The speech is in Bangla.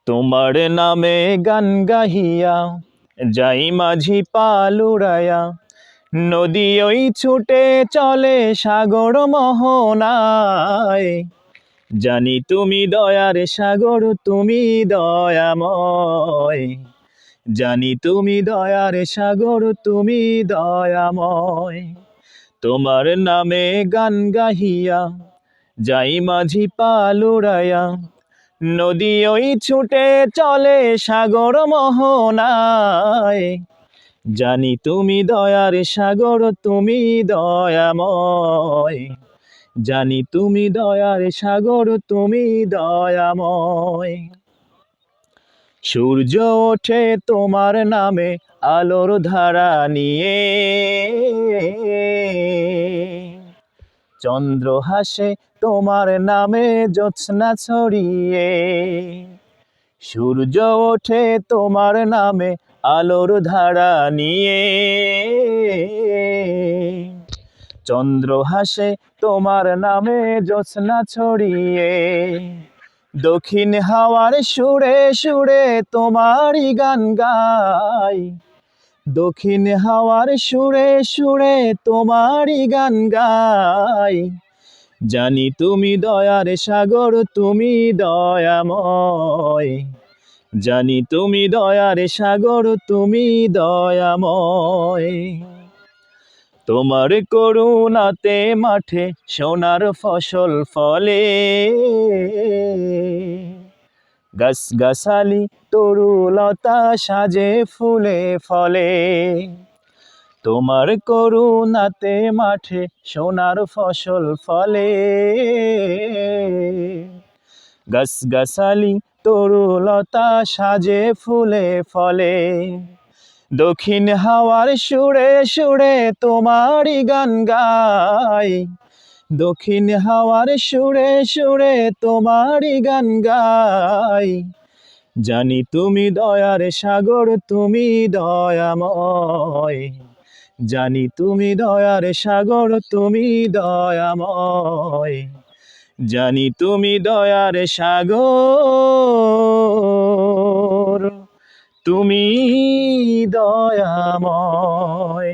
তোমার নামে গান গাহিয়া যাই মাঝি পাল উড়াইয়া, নদী ওই ছুটে চলে সাগর মোহনায়। জানি তুমি দয়ার সাগর, তুমি দয়াময়। জানি তুমি দয়ার সাগর, তুমি দয়াময়। তোমার নামে গান গাহিয়া যাই মাঝি পাল উড়াইয়া, নদী ওই ছুটে চলে সাগর মোহনায়। জানি তুমি দয়ার সাগর, তুমি দয়াময়। জানি তুমি দয়ার সাগর, তুমি দয়াময়। সূর্য ওঠে তোমার নামে আলোর ধারা নিয়ে, চন্দ্র হাসে তোমার নামে জ্যোৎস্না ছড়িয়ে। সূর্য ওঠে তোমার নামে আলোর ধারা নিয়ে, চন্দ্র হাসে তোমার নামে জ্যোৎস্না ছড়িয়ে। দক্ষিণ হাওয়ার সুরে সুরে তোমারই গান গাই, দক্ষিণ হাওয়ার সুরে সুরে তোমারই গান গাই। জানি তুমি দয়ার সাগর, তুমি দয়াময়। জানি তুমি দয়ার সাগর, তুমি দয়াময়। তোমার করুণাতে মাঠে সোনার ফসল ফলে, গাছগাছালি তরুলতা সাজে ফুলে ফলে। তোমার করুণাতে মাঠে সোনার ফসল ফলে, গাছগাছালি তরুলতা সাজে ফুলে ফলে। দক্ষিণ হাওয়ার সুরে সুরে তোমারই গান গাই, দক্ষিণ হাওয়ার সুরে সুরে তোমারই গান গাই। জানি তুমি দয়ার সাগর, তুমি দয়াময়। জানি তুমি দয়ার সাগর, তুমি দয়াময়। জানি তুমি দয়ার সাগর, তুমি দয়াময়।